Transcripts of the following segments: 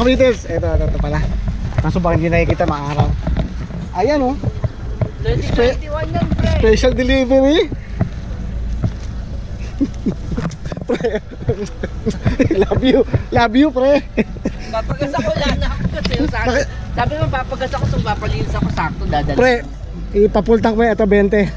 Kamitis, ito pala. Kaso baka hindi nakikita maaraw. Ayan oh. 2021 yan, pre. Special delivery. Pre. Love you, pre. Papagas ako lang na ako kasi sabi mo papagas ako, so papalinis ako sakto dadala. Pre, ipapultang ko ito 20.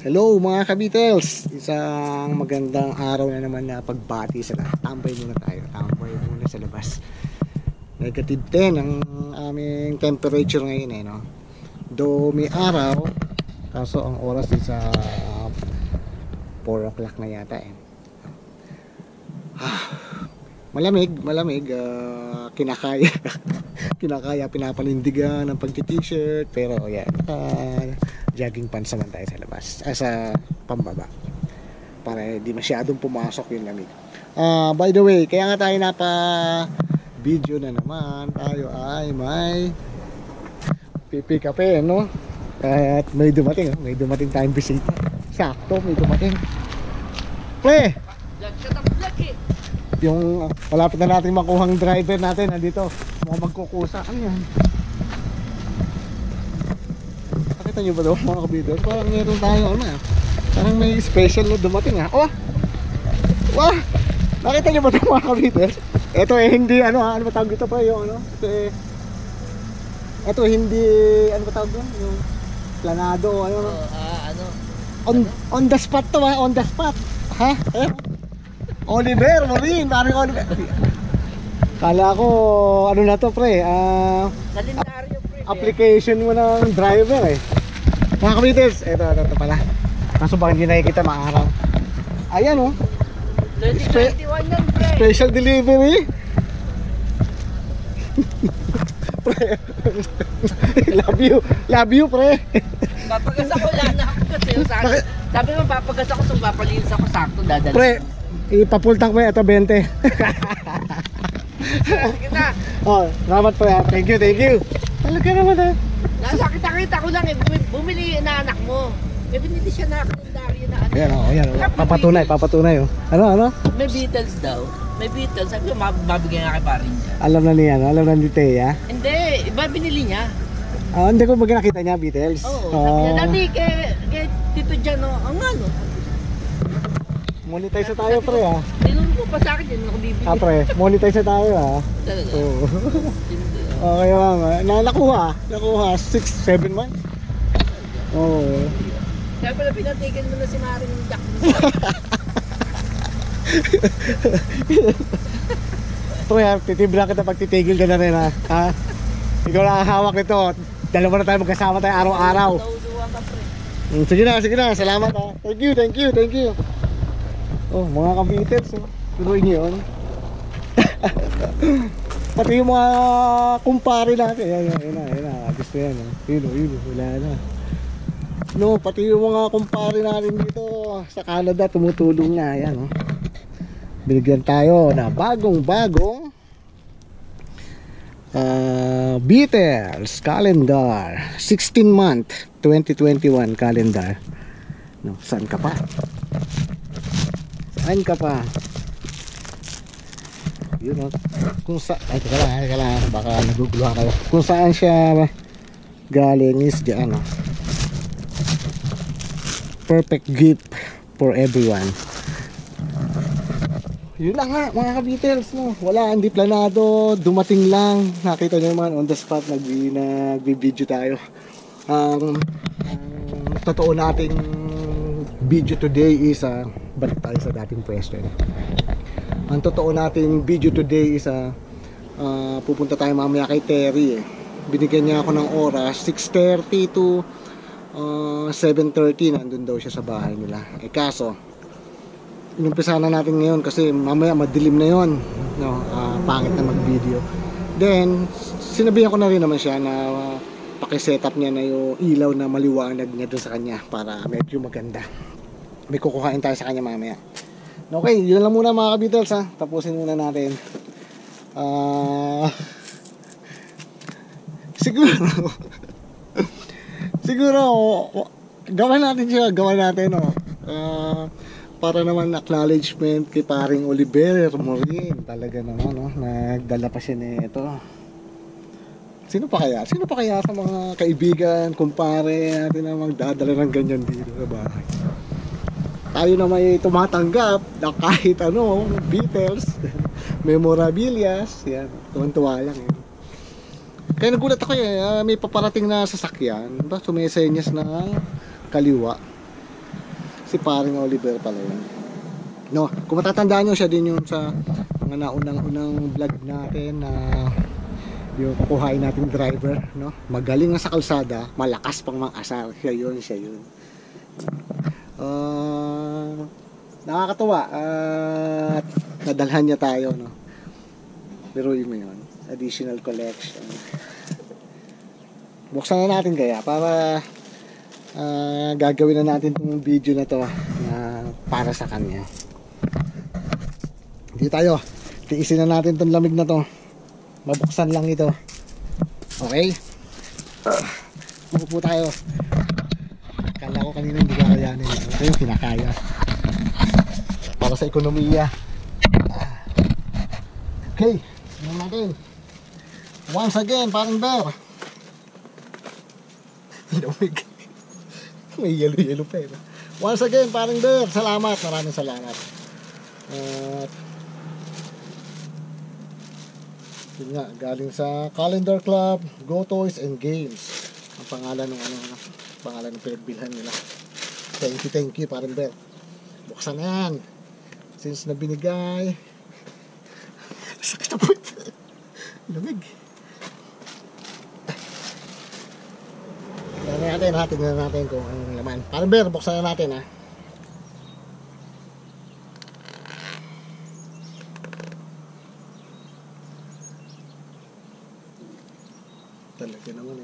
Hello mga kabitels, isang magandang araw na naman na pagbati sa lahat. Tambay muna sa labas. Negative 10 ang aming temperature ngayon no? Do may araw, kaso ang oras is 4 o'clock na yata Malamig, kinakaya kinakaya, pinapanindigan ng pagti-t-shirt, pero yan, jogging pants naman tayo sa labas, sa pambaba, para di masyadong pumasok yung lamig. By the way, kaya nga tayo video na naman, tayo ay may pipick up no? At may dumating tayong bisita. Sakto, may dumating. Pre! Yung malapit na natin makuhang driver natin nandito, mga magkukusa. Ano yan? Nakita nyo ba daw mga kabidor? Parang meron tayo parang may special na dumating Wah! Nakita nyo ba daw mga kabidor? Ito hindi ano ba tawag dito pa yung ito hindi ano ba tawag doon? Yung planado on the spot to on the spot. Ha? Oliver Marin, parang Oliver. Kala ko ano na to pre, kalendaryo pre. Application mo ng driver Mga kabiters, ito pala. Kaso baka hindi nakikita maaraw. Ayan oh. 2021 yan, pre. Special delivery. Pre. Love you, pre. Papagas ako lang na ako kasi sabi mo papagas ako, so papalinis ako sakto dadala. Pre, ipapultang ko ito 20. Sige na. Salamat pre. Thank you. Talaga naman Nakita ko lang bumili na anak mo. May binili siya na kalendaryo na Ayan papatunay Ano? May Beatles daw. May Beatles. Sabi ko mabigyan nga kay parin niya. Alam na niya alam na ni Thea. Hindi, iba binili niya. Hindi ko nakita niya Beatles. Oo, sabi niya dati kay Tito Jan Monetize na tayo pre Tinuro ko pa sa akin yun ako bibili. Pre, monetize na tayo Talaga? Oo. Okay nga. Nakuha 6-7 months. Oo. Kaya pala pinatigan mo na si Maring Jack. Pre, titibra kita pag titigil ka na rin Ikaw na hawak nito. Dalawa na tayo magkasama tayo araw-araw. Sige na. Salamat Thank you. Mga kabiters tuloy niyo yun. Pati yung mga kumpare natin. Ayan. Gusto yan Yun, wala na. No, pati yung mga kumpare natin dito sa Canada tumutulong na. Ayan binigyan tayo na bagong Beatles calendar 16 month 2021 calendar. Saan ka pa? Yun kung saan teka lang baka naguguluhan kayo. Kung saan siya galing is dyan perfect gift for everyone. Yun lang mga kabitels wala, hindi planado, dumating lang. Nakita nyo naman on the spot nagbi-video tayo. Totoo nating video today is balik tayo sa dating pwesto ang totoo nating video today is pupunta tayo mamaya kay Terry binigyan niya ako ng oras 6:30 to 7:30 nandun daw siya sa bahay nila kaso inumpisa na natin ngayon kasi mamaya madilim na yon pangit na mag video. Then sinabihan ko na rin naman siya na paki-set up niya na yung ilaw na maliwanag niya doon sa kanya para medyo maganda. May kukuhain tayo sa kanya mamaya. Okay, yun lang muna mga ka-Beatles ha. Tapusin muna natin. Siguro siguro gawan natin siya, gawan natin para naman acknowledgement kay paring Oliver Morin. Talaga naman nagdala pa siya nito. Sino pa kaya sa mga kaibigan, kumpare natin na magdadala ng ganyan dito sa bahay? Tayo na may tumatanggap na kahit ano, Beatles, memorabilias, yan, tuwan-tuwa lang yun. Kaya nagulat ako may paparating na sasakyan, ba sumesenyas na kaliwa. Si paring Oliver pala yun. No, kung matatandaan nyo, siya din yung sa mga naunang-unang vlog natin na yung kukuhain nating driver, no? Magaling na sa kalsada, malakas pang mang-asar. Siya yun. Nakakatuwa at nadalhan niya tayo, no? Pero yun mo yun, additional collection. Buksan na natin kaya para gagawin na natin itong video na to na para sa kanya. Hindi tayo, tiisin na natin itong lamig na to. Mabuksan lang ito. Okay? Upo tayo. Kala ko kanina hindi kakayanin. Ito yung kinakaya. Para sa ekonomiya. Okay. Tingnan natin. Once again, parang bear. May yellow pa eh. Once again, parang bear. Salamat. Maraming salamat. Yun nga, galing sa Calendar Club, Go Toys and Games. Ang pangalan ng pangalan ng pinagbilhan nila. Thank you, parang bear. Buksan na yan. Since na binigay. Sakit na po ito. Lamig. Tingnan natin kung anong laman. Parang bear, buksan na natin ha. Talaga naman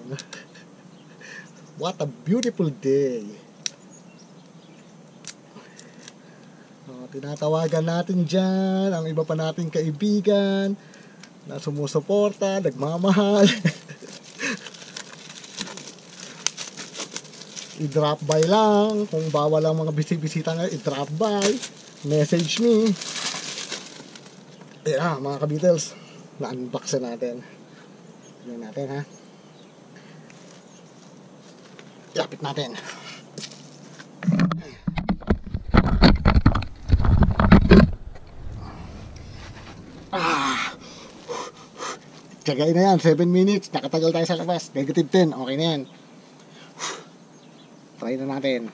What a beautiful day. Tinatawagan natin dyan ang iba pa nating kaibigan na sumusuporta, nagmamahal. I-drop by lang. Kung bawal ang mga bisita nga, i-drop by. Message me. Mga ka-Beatles, na-unbox na natin. Tignan natin ha. Lapit natin. Tsagain na yan, 7 minutes. Nakatagal tayo sa labas. -10, okay na yan. Try na natin.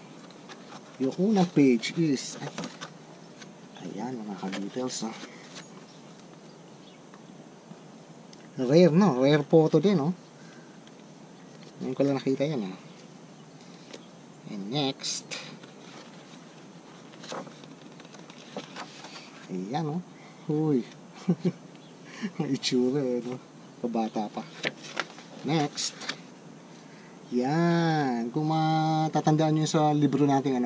Yung unang page is ayan mga ka-Beatles rare rare photo din ngayon ko lang nakita yan and next ayan huy itsura pabata pa. Next yan, kung matatandaan nyo sa libro natin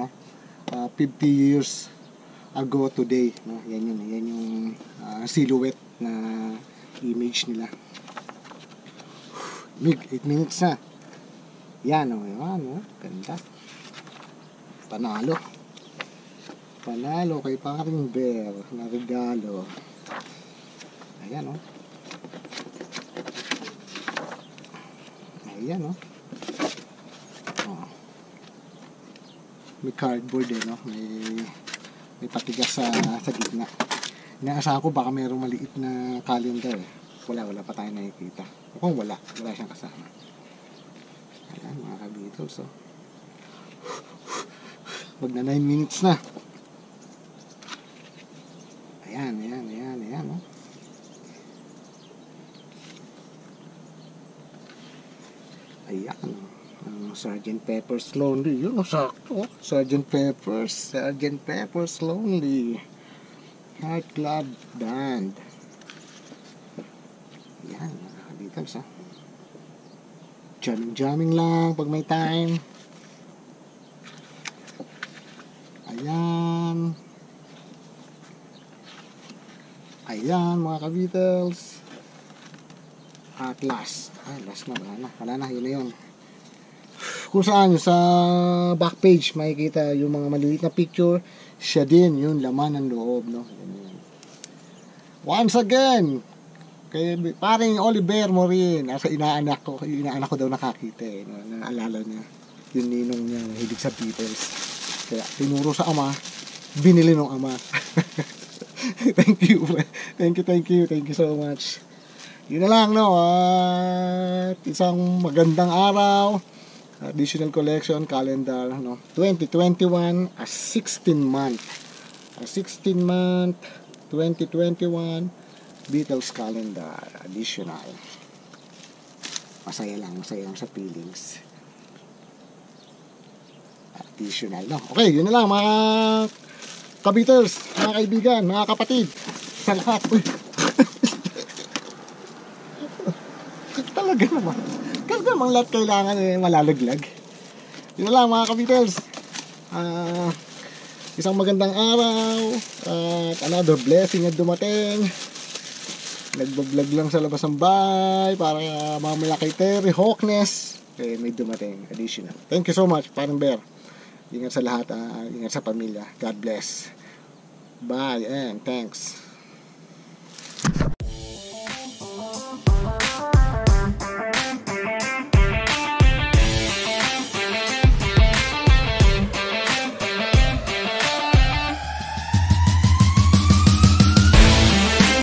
50 years ago today, yan yung silhouette na image nila. 8 minutes na. Yan ganda. Panalo kay paring bear na regalo. Ayan may cardboard may patigas sa gitna. Inaasahan ko baka mayroong maliit na calendar wala pa tayo nakikita. Kung wala siyang kasama. Ayan mga ka-Beatles wag na 9 minutes na. Ayan Sgt. Pepper's Lonely. Yun sakto. Sgt. Pepper's Lonely Heart Club Band. Yan mga ka-Beatles jamming lang pag may time. Ayan ka-Beatles. At last na, wala na, yun na yun. Kung saan, sa back page, makikita yung mga maliliit na picture, siya din, yung laman ng loob, no? Yun. Once again, kay paring Oliver Morin, asa inaanak ko daw nakakita eh, no? Naalala niya, yung ninong niya, hilig sa Beatles. Kaya, tinuro sa ama, binili ng ama. Thank you so much. Yun na lang, no? At isang magandang araw. Additional collection calendar, no? 2021, a 16-month 2021 Beatles calendar additional. Masaya lang sa feelings. Additional, no? Okay, yun na lang mga ka-Beatles, mga kaibigan, mga kapatid, sa lahat. Uy. Talaga naman. Kasi namang lahat kailangan malalaglag. Yun na lang mga ka-Beatles. Isang magandang araw at another blessing na dumating. Nagbablog lang sa labas ng bahay para mamaya kay Terry Hawkness. May dumating additional. Thank you so much, Parang Bear. Ingat sa lahat, ingat sa pamilya. God bless. Bye and thanks.